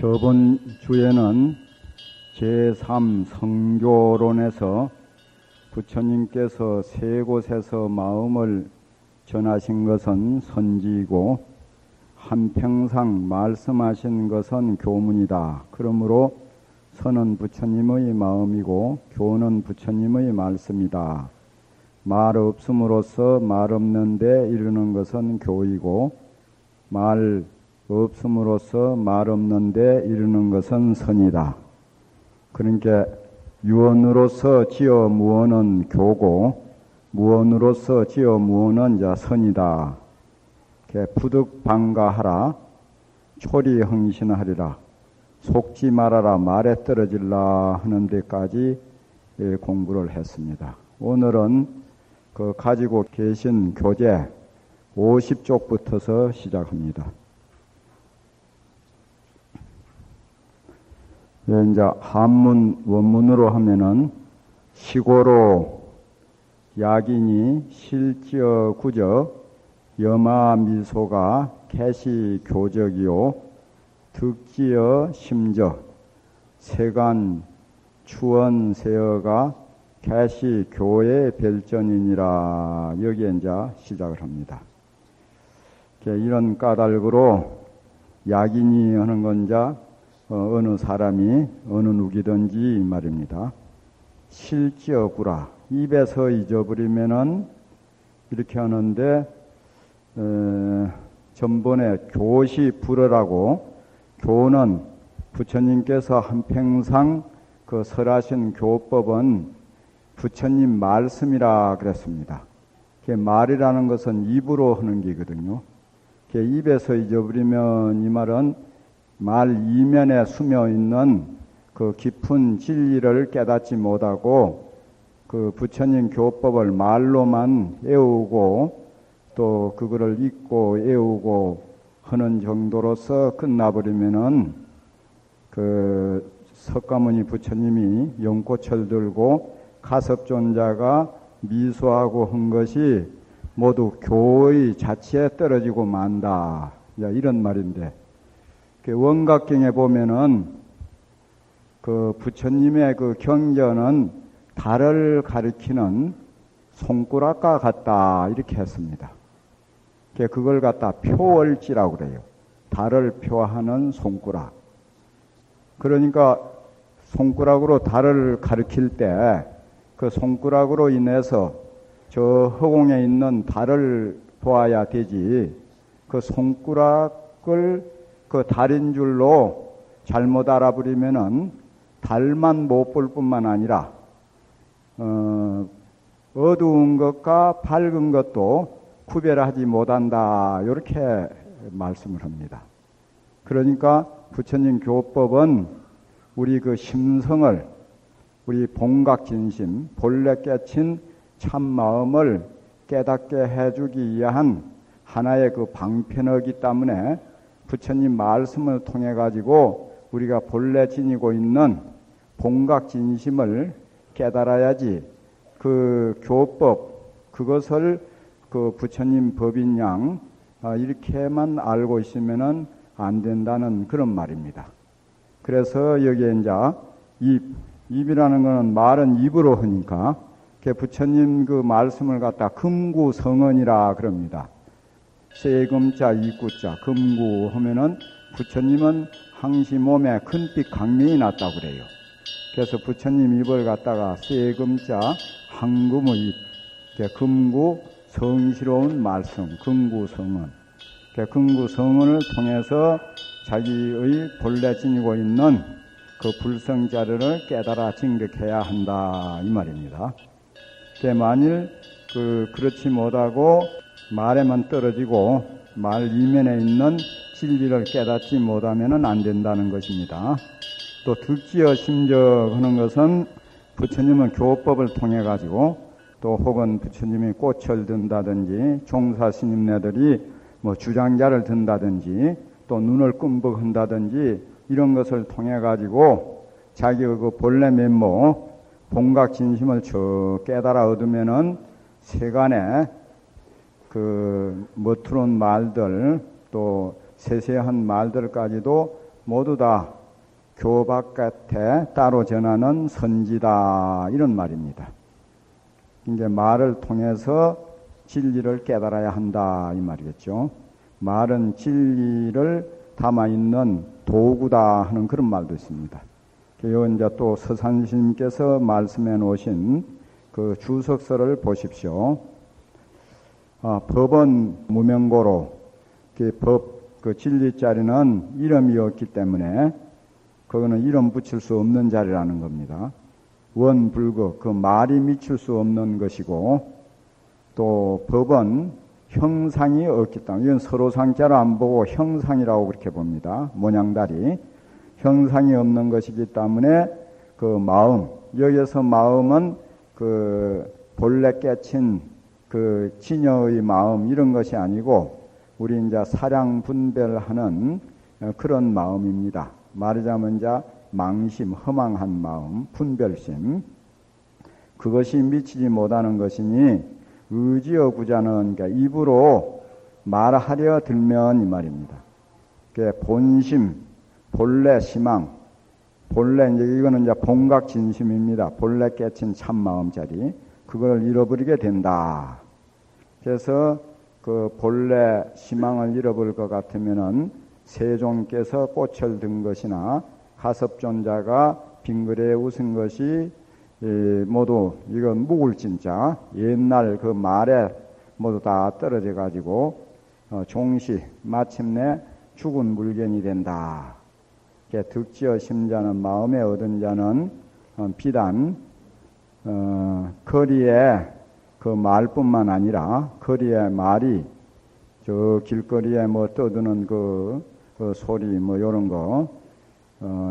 저번 주에는 제3성교론에서 부처님께서 세 곳에서 마음을 전하신 것은 선지이고 한평상 말씀하신 것은 교문이다. 그러므로 선은 부처님의 마음이고 교는 부처님의 말씀이다. 말 없음으로써 말 없는 데 이르는 것은 교이고 말 없음으로써 말 없는 데 이르는 것은 선이다. 그러니까 유언으로서 지어 무언은 교고 무언으로서 지어 무언은 선이다. 부득방가하라 초리흥신하리라 속지 말아라 말에 떨어질라 하는 데까지 공부를 했습니다. 오늘은 그 가지고 계신 교재 50쪽부터서 시작합니다. 이제 한문 원문으로 하면은 시고로 약인이 실지어 구적 여마미소가 개시 교적이요 득지어 심적 세간 추원세어가 개시 교의 별전이니라. 여기에 이제 시작을 합니다. 이런 까닭으로 약인이 하는 건 이제 어느 사람이 어느 누구든지 말입니다. 실지어구라 입에서 잊어버리면은 이렇게 하는데 전번에 교시 불어라고 교는 부처님께서 한평상 그 설하신 교법은 부처님 말씀이라 그랬습니다. 말이라는 것은 입으로 하는 게거든요. 입에서 잊어버리면 이 말은 말 이면에 숨어 있는 그 깊은 진리를 깨닫지 못하고 그 부처님 교법을 말로만 외우고 또 그거를 읽고 외우고 하는 정도로서 끝나버리면은 그 석가모니 부처님이 연꽃을 들고 가섭존자가 미소하고 한 것이 모두 교의 자체에 떨어지고 만다. 이런 말인데 원각경에 보면은 그 부처님의 그 경전은 달을 가리키는 손가락과 같다 이렇게 했습니다. 그걸 갖다 표월지라고 그래요. 달을 표하는 손가락. 그러니까 손가락으로 달을 가리킬 때 그 손가락으로 인해서 저 허공에 있는 달을 보아야 되지. 그 손가락을 그 달인 줄로 잘못 알아버리면은 달만 못 볼 뿐만 아니라 어두운 것과 밝은 것도 구별하지 못한다. 이렇게 말씀을 합니다. 그러니까 부처님 교법은 우리 그 심성을 우리 본각진심 본래 깨친 참마음을 깨닫게 해주기 위한 하나의 그 방편이기 때문에 부처님 말씀을 통해 가지고 우리가 본래 지니고 있는 본각진심을 깨달아야지 그 교법 그것을 그 부처님 법인 양 이렇게만 알고 있으면은 안 된다는 그런 말입니다. 그래서 여기에 이제 입이라는 것은 말은 입으로 하니까 부처님 그 말씀을 갖다 금구성언이라 그럽니다. 세금자 이구자 금구 하면은 부처님은 항시 몸에 큰빛 강명이 났다고 그래요. 그래서 부처님 입을 갖다가 세금자 항금의 입 금구 성스러운 말씀 금구성언 금구성언을 통해서 자기의 본래 지니고 있는 그 불성자를 깨달아 징득해야 한다 이 말입니다. 만일 그렇지 못하고 말에만 떨어지고 말 이면에 있는 진리를 깨닫지 못하면은 안 된다는 것입니다. 또 득지어 심적하는 것은 부처님은 교법을 통해 가지고 또 혹은 부처님이 꽃을 든다든지 종사 스님네들이 뭐 주장자를 든다든지 또 눈을 끔벅한다든지 이런 것을 통해 가지고 자기의 그 본래 면모 본각 진심을 저 깨달아 얻으면은 세간에 그 멋스러운 말들 또 세세한 말들까지도 모두 다 교 바깥에 따로 전하는 선지다 이런 말입니다. 이게 말을 통해서 진리를 깨달아야 한다 이 말이겠죠. 말은 진리를 담아있는 도구다 하는 그런 말도 있습니다. 이건 이제 또 서산스님께서 말씀해 놓으신 그 주석서를 보십시오. 법은 무명고로 그 진리 자리는 이름이 없기 때문에 그거는 이름 붙일 수 없는 자리라는 겁니다. 원불거 그 말이 미칠 수 없는 것이고 또 법은 형상이 없기 때문에 이건 서로 상자로 안 보고 형상이라고 그렇게 봅니다. 모양다리 형상이 없는 것이기 때문에 그 마음 여기서 마음은 그 본래 깨친 그 진여의 마음 이런 것이 아니고 우리 이제 사량 분별하는 그런 마음입니다. 말하자면 이제 망심, 허망한 마음, 분별심 그것이 미치지 못하는 것이니 의지어 구자는 그러니까 입으로 말하려 들면 이 말입니다. 본심, 본래 시망, 본래 이제 이거는 이제 본각 진심입니다. 본래 깨친 참 마음자리 그걸 잃어버리게 된다. 그래서 그 본래 시망을 잃어버릴 것 같으면은 세종께서 꽃을 든 것이나 가섭존자가 빙그레에 웃은 것이 모두 이건 묵을진자 옛날 그 말에 모두 다 떨어져 가지고 종시 마침내 죽은 물견이 된다. 득지어 심자는 마음에 얻은 자는 비단 거리에 그 말뿐만 아니라 거리에 말이 저 길거리에 뭐 떠드는 그 소리 뭐 이런 거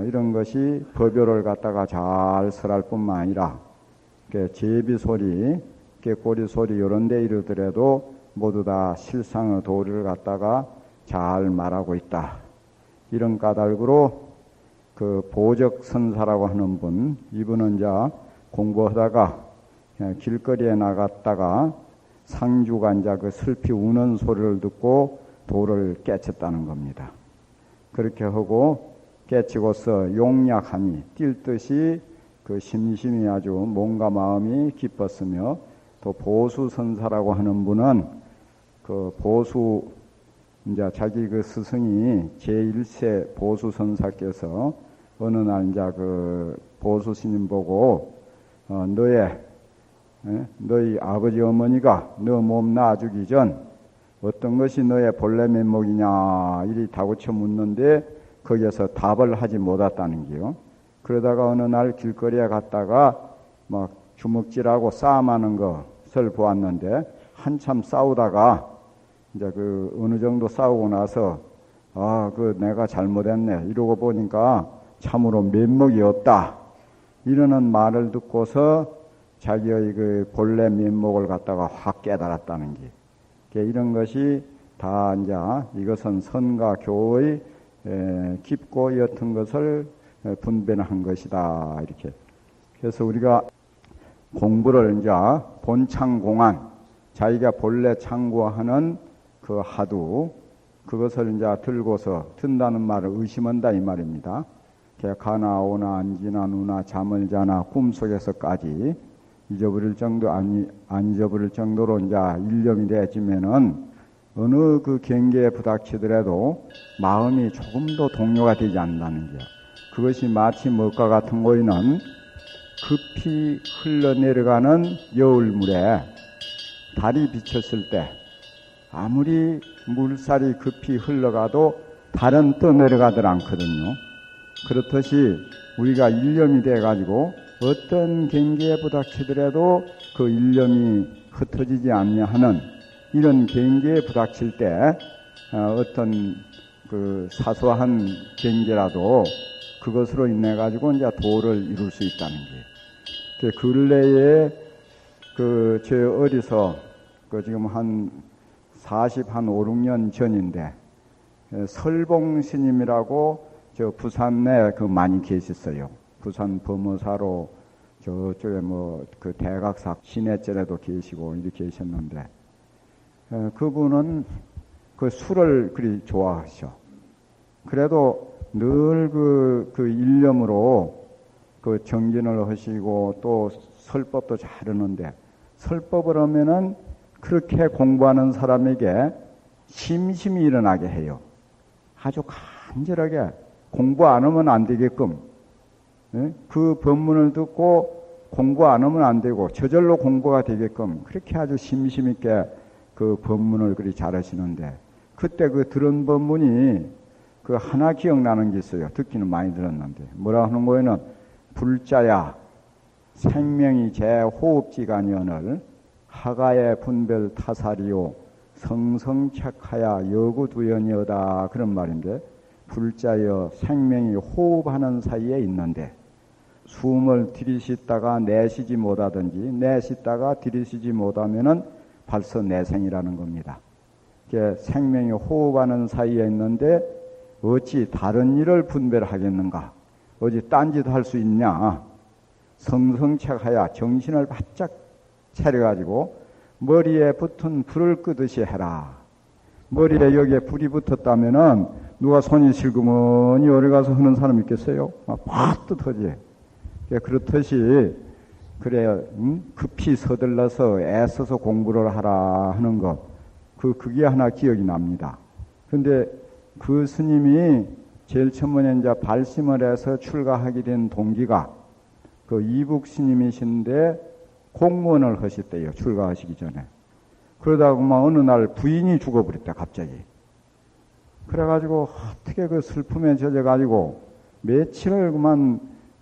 이런 것이 법요를 갖다가 잘 설할 뿐만 아니라 제비 소리, 꼬리 소리 이런 데 이르더라도 모두 다 실상의 도리를 갖다가 잘 말하고 있다. 이런 까닭으로 그 보적선사라고 하는 분, 이분은 이제 공부하다가 길거리에 나갔다가 상주가 이제 그 슬피 우는 소리를 듣고 도를 깨쳤다는 겁니다. 그렇게 하고 깨치고서 용약함이 뛸 듯이 그 심심이 아주 몸과 마음이 기뻤으며 또 보수선사라고 하는 분은 그 보수 이제 자기 그 스승이 제1세 보수선사께서 어느 날 이제 그 보수스님 보고 너희 아버지 어머니가 너 몸 놔주기 전 어떤 것이 너의 본래 면목이냐 이리 다구쳐 묻는데 거기에서 답을 하지 못했다는 게요. 그러다가 어느 날 길거리에 갔다가 막 주먹질하고 싸움하는 것을 보았는데 한참 싸우다가 이제 그 어느 정도 싸우고 나서 그 내가 잘못했네 이러고 보니까 참으로 면목이 없다 이러는 말을 듣고서 자기의 그 본래 면목을 갖다가 확 깨달았다는 게 이런 것이 다 이제 이것은 선과 교의 깊고 옅은 것을 분별한 것이다 이렇게. 그래서 우리가 공부를 이제 본창공안 자기가 본래 창구하는 그 하두 그것을 이제 들고서 든다는 말을 의심한다 이 말입니다. 가나 오나 안지나 누나 잠을 자나 꿈속에서까지 잊어버릴 정도 안 잊어버릴 정도로 이제 일념이 되어지면은 어느 그 경계에 부닥치더라도 마음이 조금도 동요가 되지 않는다는 게 그것이 마치 먹과 같은 거이는 급히 흘러내려가는 여울물에 달이 비쳤을 때 아무리 물살이 급히 흘러가도 달은 떠내려가들 않거든요. 그렇듯이 우리가 일념이 돼가지고 어떤 경계에 부닥치더라도 그 일념이 흩어지지 않냐 하는 이런 경계에 부닥칠 때 어떤 그 사소한 경계라도 그것으로 인해 가지고 이제 도를 이룰 수 있다는 게. 근래에 그 제 어디서 그 지금 한 5, 6년 전인데 설봉 스님이라고 저 부산에 그 많이 계셨어요. 부산 범어사로 저쪽에 뭐 그 대각사 신해절에도 계시고 이렇게 계셨는데 그분은 그 술을 그리 좋아하셔. 그래도 늘 그 일념으로 그 정진을 하시고 또 설법도 잘하는데 설법을 하면은 그렇게 공부하는 사람에게 심심이 일어나게 해요. 아주 간절하게 공부 안 하면 안 되게끔 그 법문을 듣고 공부 안 하면 안 되고 저절로 공부가 되게끔 그렇게 아주 심심 있게 그 법문을 그리 잘하시는데 그때 그 들은 법문이 그 하나 기억나는 게 있어요. 듣기는 많이 들었는데 뭐라 하는 거에는 불자야 생명이 제 호흡지간이언을 하가의 분별 타사리요 성성착하야 여구두연이어다 그런 말인데 불자여 생명이 호흡하는 사이에 있는데 숨을 들이쉬다가 내쉬지 못하든지 내쉬다가 들이쉬지 못하면은 벌써 내생이라는 겁니다. 생명이 호흡하는 사이에 있는데 어찌 다른 일을 분별하겠는가? 어찌 딴짓 할 수 있냐? 성성착하야 정신을 바짝 차려가지고 머리에 붙은 불을 끄듯이 해라. 머리에 여기에 불이 붙었다면은 누가 손이 슬그머니 오래 가서 하는 사람 있겠어요? 팍 하지. 그렇듯이 그래 급히 서둘러서 애써서 공부를 하라 하는 것. 그게 하나 기억이 납니다. 근데 그 스님이 제일 처음에 이제 발심을 해서 출가하게 된 동기가 그 이북 스님이신데 공무원을 하셨대요. 출가하시기 전에. 그러다가 어느 날 부인이 죽어버렸다 갑자기. 그래가지고 어떻게 그 슬픔에 젖어가지고 며칠을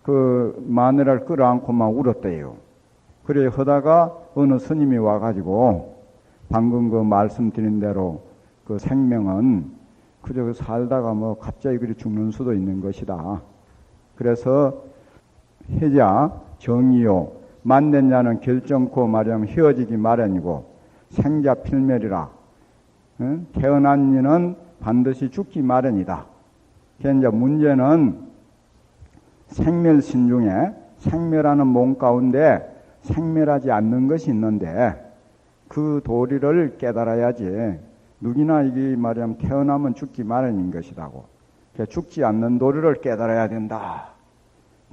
그 마누라를 끌어안고 막 울었대요. 그래 하다가 어느 스님이 와가지고 방금 그 말씀드린 대로 그 생명은 그저 살다가 갑자기 그리 죽는 수도 있는 것이다. 그래서 해자 정의요 만된 자는 결정코 말하면 헤어지기 마련이고 생자 필멸이라 태어난 이는 반드시 죽기 마련이다. 이제 문제는 생멸신 중에 생멸하는 몸 가운데 생멸하지 않는 것이 있는데 그 도리를 깨달아야지 누구나 이게 말하면 태어나면 죽기 마련인 것이라고. 죽지 않는 도리를 깨달아야 된다.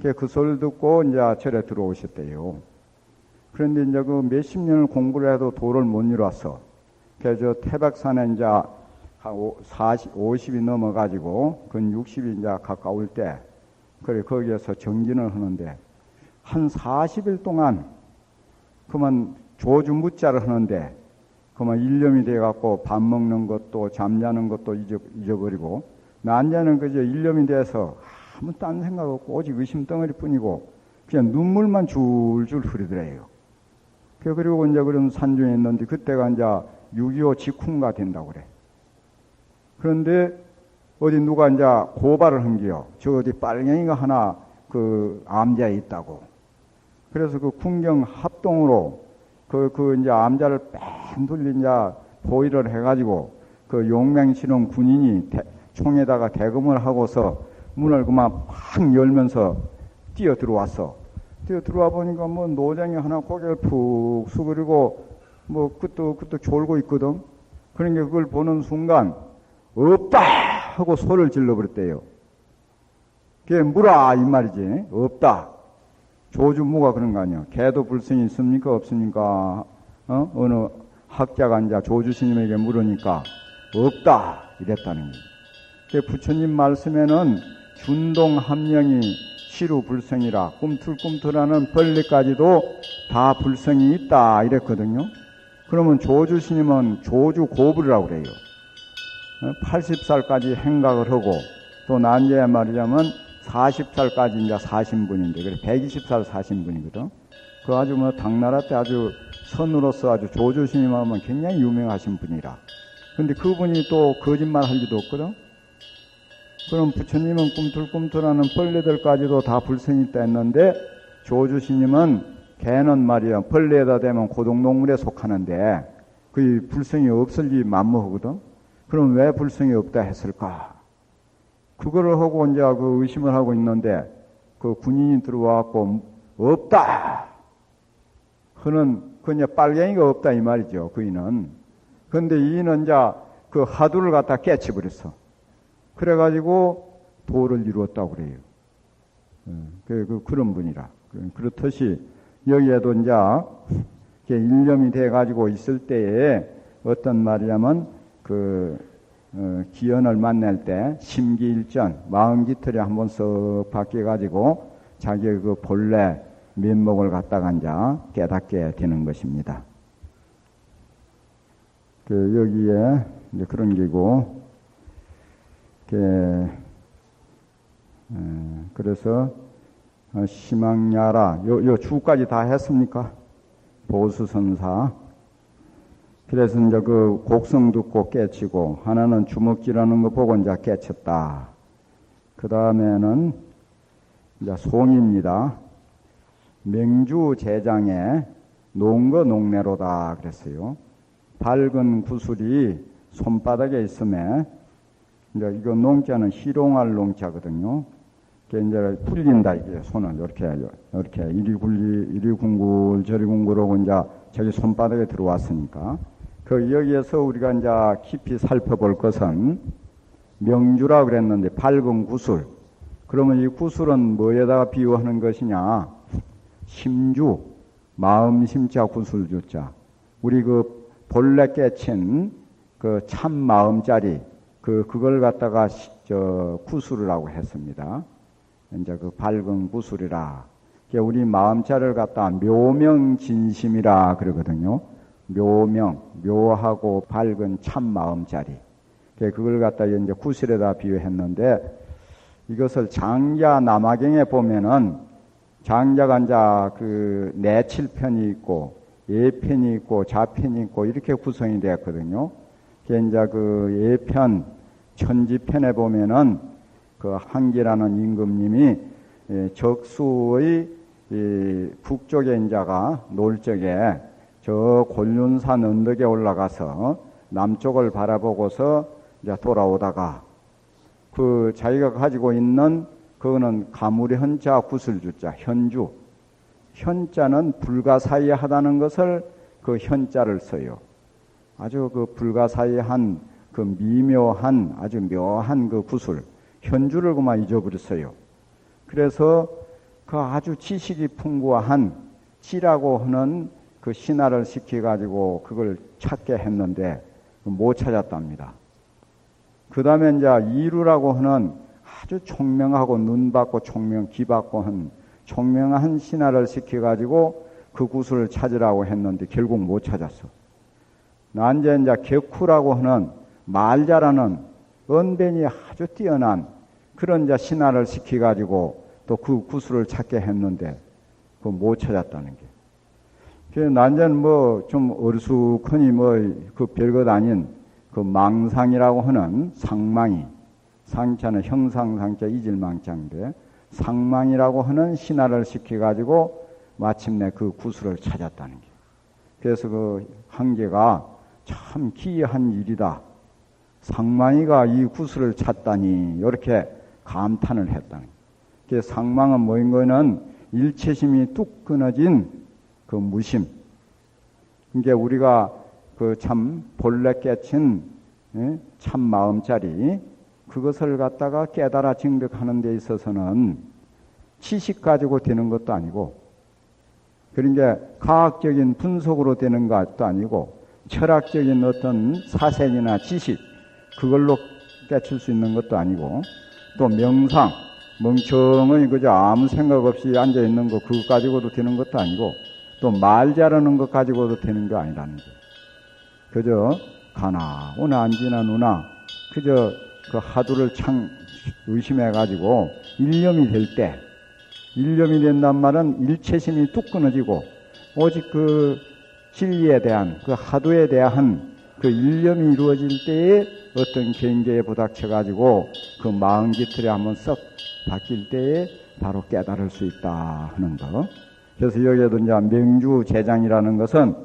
그 소리를 듣고 이제 절에 들어오셨대요. 그런데 이제 그 몇십 년을 공부를 해도 도를 못 이뤘어. 그래서 태백산에 이제 한 50이 넘어가지고 근 60이 이제 가까울 때 그래 거기에서 정진을 하는데 한 40일 동안 그만 조주무자를 하는데 그만 일념이 돼갖고 밥 먹는 것도 잠자는 것도 잊어버리고 난자는 그저 일념이 돼서 아무 딴 생각 없고 오직 의심 덩어리뿐이고 그냥 눈물만 줄줄 흐르더래요. 그리고 이제 그런 산중에 있는데 그때가 이제 6.25 직후가 된다고 그래. 그런데 어디 누가 이제 고발을 한게요. 저 어디 빨갱이가 하나 그 암자에 있다고. 그래서 그 군경 합동으로 그 이제 암자를 뺑 돌린 이제 보위를 해가지고 그 용맹신원 군인이 총에다가 대금을 하고서 문을 그만 팍 열면서 뛰어 들어왔어. 뛰어 들어와 보니까 노장이 하나 고개를 푹 숙이고 그것도 졸고 있거든. 그러니까 그걸 보는 순간 없다 하고 소리를 질러버렸대요. 그게 무라 이 말이지. 없다. 조주무가 그런 거 아니야. 개도 불성이 있습니까 없습니까? 어느 학자가 이제 조주스님에게 물으니까 없다 이랬다는 거예요. 부처님 말씀에는 준동함령이 시루 불성이라 꿈틀꿈틀하는 벌레까지도 다 불성이 있다 이랬거든요. 그러면 조주스님은 조주고불이라고 그래요. 80살까지 행각을 하고 또 난제야 말이자면 40살까지 이제 사신분인데 그래 120살 사신분이거든. 그 아주 당나라 때 아주 선으로서 아주 조주스님 하면 굉장히 유명하신 분이라. 근데 그분이 또 거짓말 할 리도 없거든. 그럼 부처님은 꿈틀꿈틀하는 벌레들까지도 다 불성이 있다 했는데 조주스님은 개는 말이야 벌레에다 대면 고동동물에 속하는데 그 불성이 없을 리 만무하거든. 그럼 왜 불성이 없다 했을까? 그거를 하고 이제 그 의심을 하고 있는데 그 군인이 들어와갖고 없다. 그는 그냥 빨갱이가 없다 이 말이죠. 그이는. 그런데 이는 이제 그 하두를 갖다 깨치버렸어. 그래가지고 도를 이루었다고 그래요. 그런 분이라. 그렇듯이 여기에도 이제 일념이 돼가지고 있을 때에 어떤 말이냐면 기연을 만날 때 심기일전 마음기틀이 한번 썩 바뀌어가지고 자기의 그 본래 면목을 갖다가 이제 깨닫게 되는 것입니다. 여기에 이제 그런 게고, 그래서 시망야라 요 주까지 다 했습니까? 보수선사. 그래서 이제 그 곡성 듣고 깨치고 하나는 주먹질하는 거 보고 이제 깨쳤다. 그 다음에는 이제 송입니다. 명주 제장에 농거 농내로다 그랬어요. 밝은 구슬이 손바닥에 있음에 이제 이거 농자는 희롱할 농자거든요. 이제 굴린다 이게 손을 이렇게 이리 궁굴 저리 궁굴하고 이제 저기 손바닥에 들어왔으니까 여기에서 우리가 이제 깊이 살펴볼 것은 명주라 그랬는데 밝은 구슬. 그러면 이 구슬은 뭐에다가 비유하는 것이냐? 심주, 마음 심자 구슬 주자. 우리 그 본래 깨친 그 참 마음자리 그걸 갖다가 구슬이라고 했습니다. 이제 그 밝은 구슬이라. 우리 마음자를 갖다 묘명진심이라 그러거든요. 묘하고 밝은 참 마음자리. 그걸 갖다 이제 구슬에다 비유했는데 이것을 장자 남화경에 보면은 장자가 이제 내칠편이 있고 예편이 있고 좌편이 있고 이렇게 구성이 되었거든요. 이제 예편 천지편에 보면은 한기라는 임금님이 적수의 북쪽에 인자가 놀 적에 저 곤륜산 언덕에 올라가서 남쪽을 바라보고서 이제 돌아오다가 자기가 가지고 있는 그거는 가물이 현자 구슬주자 현주. 현자는 불가사의하다는 것을 현자를 써요. 아주 불가사의한 미묘한 아주 묘한 구슬 현주를 그만 잊어버렸어요. 그래서 아주 지식이 풍부한 지라고 하는 신하를 시켜가지고 그걸 찾게 했는데 못 찾았답니다. 그 다음에 이제 이루라고 하는 아주 총명하고 눈 받고 귀 받고 한 총명한 신하를 시켜가지고 그 구슬을 찾으라고 했는데 결국 못 찾았어. 난제 이제 격후라고 하는 말 잘하는 언변이 아주 뛰어난 그런 이제 신하를 시켜가지고 또 그 구슬을 찾게 했는데 못 찾았다는 게. 그래서 난제는 좀 어리숙하니 별것 아닌 망상이라고 하는 상망이, 상자는 형상상자 이질망자인데 상망이라고 하는 신하를 시켜가지고 마침내 그 구슬을 찾았다는 게. 그래서 한계가 참 기이한 일이다. 상망이가 이 구슬을 찾다니 이렇게 감탄을 했다는 게. 그래서 상망은 뭐인 거는 일체심이 뚝 끊어진 무심. 그러니까 우리가 참 본래 깨친 참 마음자리 그것을 갖다가 깨달아 증득하는 데 있어서는 지식 가지고 되는 것도 아니고 그러니까 과학적인 분석으로 되는 것도 아니고 철학적인 어떤 사색이나 지식 그걸로 깨칠 수 있는 것도 아니고 또 명상 멍청이 그저 아무 생각 없이 앉아 있는 거 그거 가지고도 되는 것도 아니고 또 말 잘하는 것 가지고도 되는 거 아니라는 거. 그저 가나 오나 안지나 누나 그저 하두를 창 의심해가지고 일념이 될 때 일념이 된단 말은 일체심이 뚝 끊어지고 오직 진리에 대한 하두에 대한 일념이 이루어질 때에 어떤 경계에 부닥쳐가지고 마음 깃털이 한번 썩 바뀔 때에 바로 깨달을 수 있다 하는 거. 그래서 여기에도 이제 명주 제장이라는 것은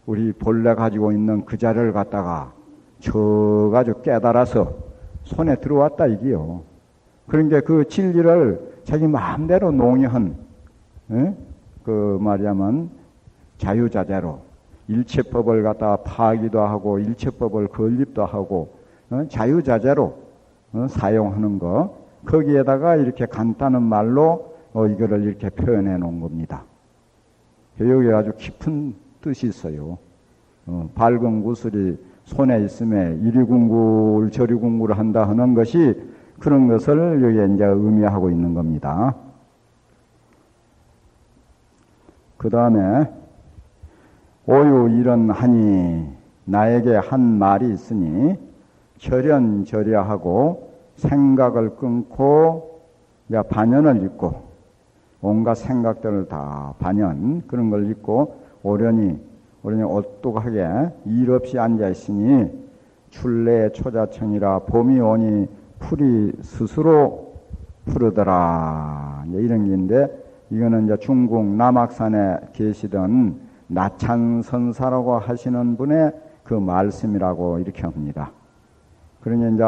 우리 본래 가지고 있는 그 자리를 갖다가 쳐가지고 깨달아서 손에 들어왔다 이게요. 그러니까 진리를 자기 마음대로 농의한 말이야만 자유자재로 일체법을 갖다가 파기도 하고 일체법을 건립도 하고 자유자재로 사용하는 거, 거기에다가 이렇게 간단한 말로 이거를 이렇게 표현해 놓은 겁니다. 여기 아주 깊은 뜻이 있어요. 밝은 구슬이 손에 있음에 이리 궁굴 저리 궁굴을 한다 하는 것이 그런 것을 여기에 이제 의미하고 있는 겁니다. 그 다음에 오유 이런하니 나에게 한 말이 있으니 절연절야하고 생각을 끊고 반연을 잊고 온갖 생각들을 다 반연 그런 걸 잊고 오련히 오똑하게 일 없이 앉아 있으니 출래 초자청이라 봄이 오니 풀이 스스로 푸르더라. 이런 게인데 이거는 이제 중국 남악산에 계시던 나찬선사라고 하시는 분의 그 말씀이라고 이렇게 합니다. 그러니 이제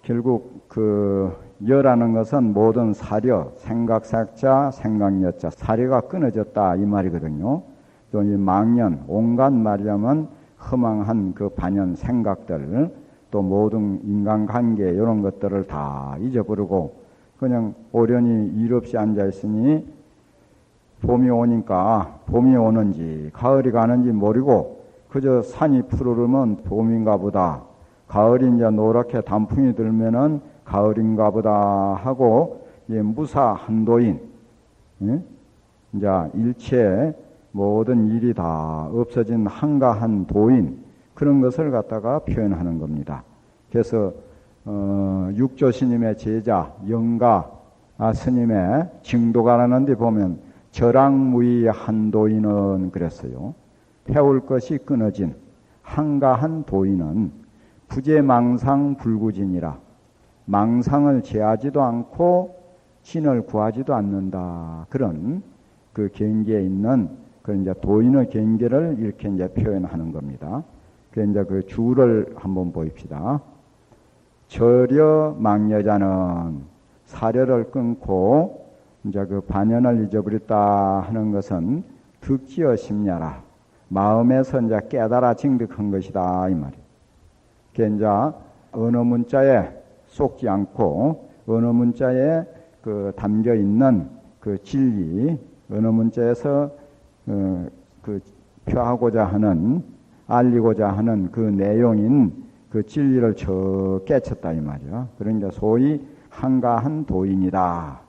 결국 그 여라는 것은 모든 사려, 생각삭자, 생각여자, 사려가 끊어졌다 이 말이거든요. 또 이 망년, 온갖 말이라면 허망한 그 반연 생각들, 또 모든 인간관계 이런 것들을 다 잊어버리고 그냥 오련히 일 없이 앉아 있으니 봄이 오니까 봄이 오는지 가을이 가는지 모르고 그저 산이 푸르르면 봄인가 보다. 가을이 이제 노랗게 단풍이 들면은 가을인가 보다 하고 무사 한도인, 이제 일체 모든 일이 다 없어진 한가한 도인 그런 것을 갖다가 표현하는 겁니다. 그래서 육조 스님의 제자 영가 스님의 징도가라는 데 보면 절악무의 한도인은 그랬어요. 태울 것이 끊어진 한가한 도인은 부재망상 불구진이라 망상을 제하지도 않고 진을 구하지도 않는다. 그런 그 경계에 있는 그 이제 도인의 경계를 이렇게 이제 표현하는 겁니다. 그 이제 그 주를 한번 보입시다. 절여 망여자는 사려를 끊고 이제 그 반연을 잊어버렸다 하는 것은 득지어 심냐라. 마음에서 이제 깨달아 징득한 것이다 이 말이에요. 그 이제 어느 문자에 쏙지 않고 어느 문자에 그 담겨 있는 그 진리 어느 문자에서 그 표하고자 하는 알리고자 하는 그 내용인 그 진리를 저 깨쳤다 이 말이야. 그러니까 소위 한가한 도인이다.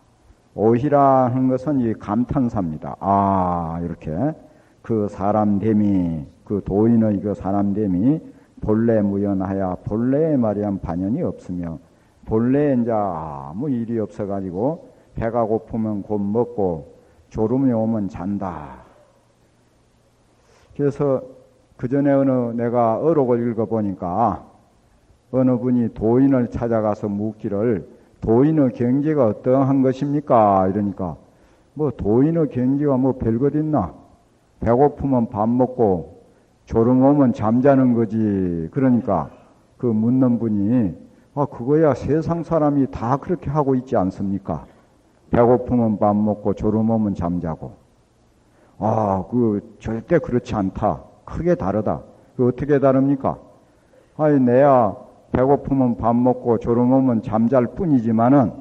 오희라는 것은 이 감탄사입니다. 아 이렇게 그 사람됨이 그 도인의 그 사람됨이 본래 무연하여 본래에 말이야 반연이 없으며 본래에 이제 아무 일이 없어가지고 배가 고프면 곧 먹고 졸음이 오면 잔다. 그래서 그 전에 내가 어록을 읽어보니까 어느 분이 도인을 찾아가서 묻기를 도인의 경계가 어떠한 것입니까? 이러니까 뭐 도인의 경계가 뭐 별것 있나? 배고프면 밥 먹고 졸음 오면 잠자는 거지. 그러니까 그 묻는 분이 그거야 세상 사람이 다 그렇게 하고 있지 않습니까? 배고프면 밥 먹고 졸음 오면 잠자고. 그 절대 그렇지 않다. 크게 다르다. 그 어떻게 다릅니까? 내야 배고프면 밥 먹고 졸음 오면 잠잘 뿐이지만은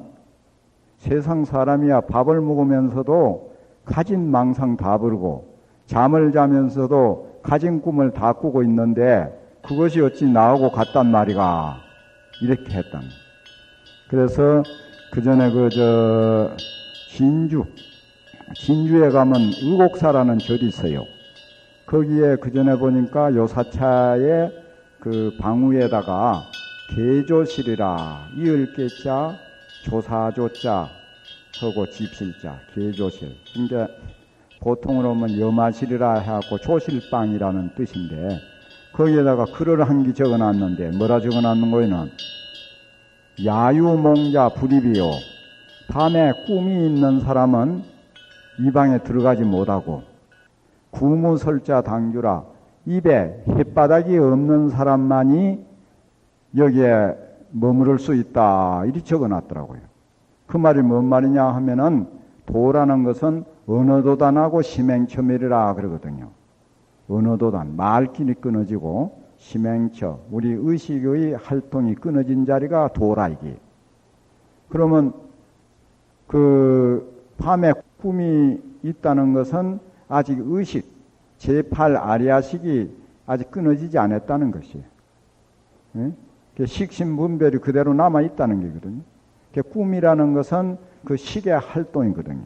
세상 사람이야 밥을 먹으면서도 가진 망상 다 부르고 잠을 자면서도 가진 꿈을 다 꾸고 있는데 그것이 어찌 나하고 같단 말이가. 이렇게 했단. 그래서 그 전에 진주에 가면 의곡사라는 절이 있어요. 거기에 그 전에 보니까 요사차의 그 방위에다가 계조실이라 이을계자 조사조자 하고 집실자 계조실. 그러니까 보통으로 하면 여마실이라 해갖고 조실방이라는 뜻인데 거기에다가 글을 한 개 적어놨는데 뭐라 적어놨는 거에는 야유몽자 불입이요. 밤에 꿈이 있는 사람은 이 방에 들어가지 못하고 구무설자 당규라 입에 햇바닥이 없는 사람만이 여기에 머무를 수 있다. 이리 적어놨더라고요. 그 말이 뭔 말이냐 하면은 도라는 것은 언어도단하고 심행첨일이라 그러거든요. 언어도단, 말길이 끊어지고 심행처, 우리 의식의 활동이 끊어진 자리가 도라 이게. 그러면 그 밤에 꿈이 있다는 것은 아직 의식, 제8 아리아식이 아직 끊어지지 않았다는 것이에요. 예? 식신분별이 그대로 남아있다는 게거든요. 꿈이라는 것은 그 식의 활동이거든요.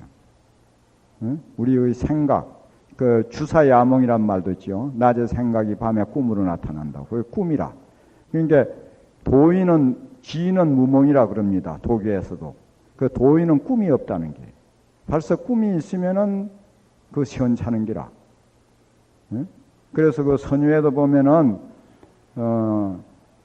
예? 우리의 생각, 그 주사야몽이란 말도 있죠. 낮에 생각이 밤에 꿈으로 나타난다고. 그게 꿈이라. 그러니까 도인은 지는 무몽이라 그럽니다. 도교에서도. 그 도인은 꿈이 없다는 게. 벌써 꿈이 있으면은 그 시원찮은 기라. 예? 그래서 그 선유에도 보면은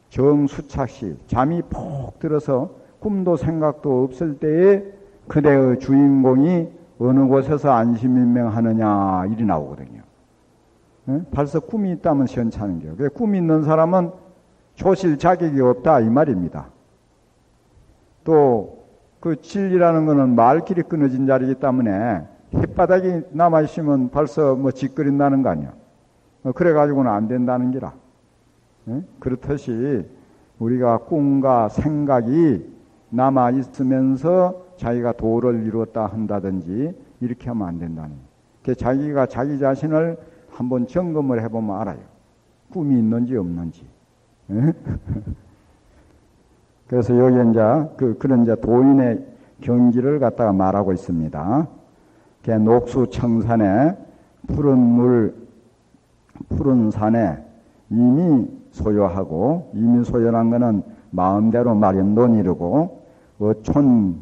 정수착시 잠이 푹 들어서 꿈도 생각도 없을 때에 그대의 주인공이 어느 곳에서 안심인명하느냐 일이 나오거든요. 예? 벌써 꿈이 있다면 시원찮은 게요. 꿈이 있는 사람은 조실 자격이 없다 이 말입니다. 또 그 진리라는 것은 말길이 끊어진 자리이기 때문에 햇바닥이 남아있으면 벌써 뭐 짓거린다는 거 아니야. 그래가지고는 안 된다는 기라. 예? 그렇듯이 우리가 꿈과 생각이 남아있으면서 자기가 도를 이루었다 한다든지 이렇게 하면 안 된다는 거예요. 자기가 자기 자신을 한번 점검을 해보면 알아요. 꿈이 있는지 없는지. 예? 그래서 여기 이제 그런 이제 도인의 경지를 갖다가 말하고 있습니다. 녹수청산에 푸른 물, 푸른 산에 이미 소요하고, 이미 소요한 것은 마음대로 마련돈 이루고, 어촌,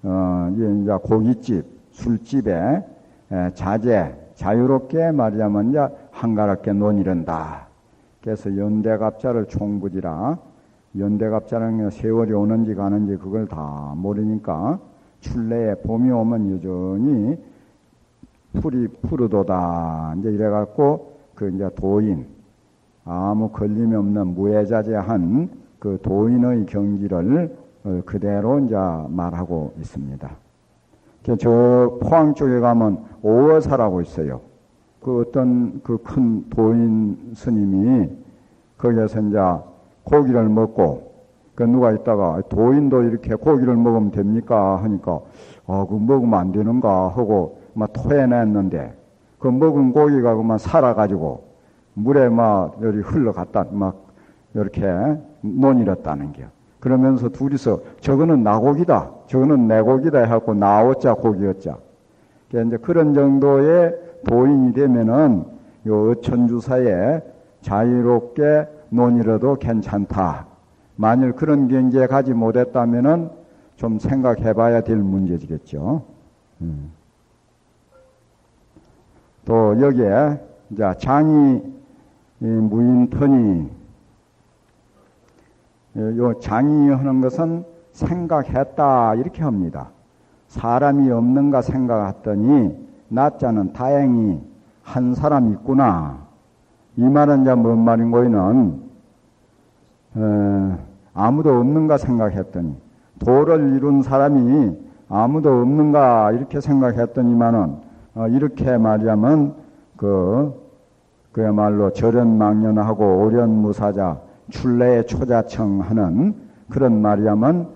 이제 고깃집, 술집에 자유롭게 말하자면 이제 한가롭게 논이른다. 그래서 연대갑자를 총부지라, 연대갑자는 세월이 오는지 가는지 그걸 다 모르니까 출래에 봄이 오면 여전히 풀이 푸르도다. 이제 이래갖고 그 이제 도인, 아무 걸림이 없는 무해자재한 그 도인의 경지를 그대로 이제 말하고 있습니다. 저 포항 쪽에 가면 오어사라고 있어요. 그 어떤 그 큰 도인 스님이 거기에서 이제 고기를 먹고, 그 누가 있다가 도인도 이렇게 고기를 먹으면 됩니까? 하니까, 그거 먹으면 안 되는가? 하고 막 토해냈는데, 그 먹은 고기가 그만 살아가지고 물에 막 여기 흘러갔다, 막 이렇게 논이랬다는 게. 그러면서 둘이서 저거는 나고기다, 저거는 내 고기다 해갖고 나오자 고기였자. 이제 그런 정도의 도인이 되면은 요 어천주사에 자유롭게 논이라도 괜찮다. 만일 그런 경지에 가지 못했다면은 좀 생각해봐야 될 문제지겠죠. 또 여기에 이제 장이 무인턴이, 요 장이 하는 것은 생각했다 이렇게 합니다. 사람이 없는가 생각했더니 나자는 다행히 한 사람이 있구나. 이 말은 이제 뭔 말인 거이는 아무도 없는가 생각했더니, 도를 이룬 사람이 아무도 없는가 이렇게 생각했더니만은 이렇게 말하자면 그야말로 절연망연하고 오련무사자 출래의 초자청하는 그런 말이야면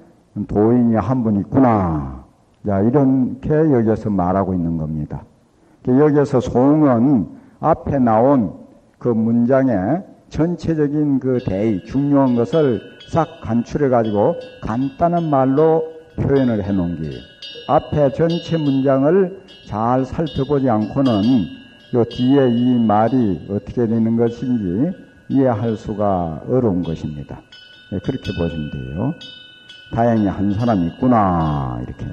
도인이 한 분 있구나. 자, 이렇게 여기서 말하고 있는 겁니다. 여기서 송은 앞에 나온 그 문장의 전체적인 그 대의, 중요한 것을 싹 간추려가지고 간단한 말로 표현을 해 놓은 게, 앞에 전체 문장을 잘 살펴보지 않고는 요 뒤에 이 말이 어떻게 되는 것인지 이해할 수가 어려운 것입니다. 그렇게 보시면 돼요. 다행히 한 사람이 있구나, 이렇게.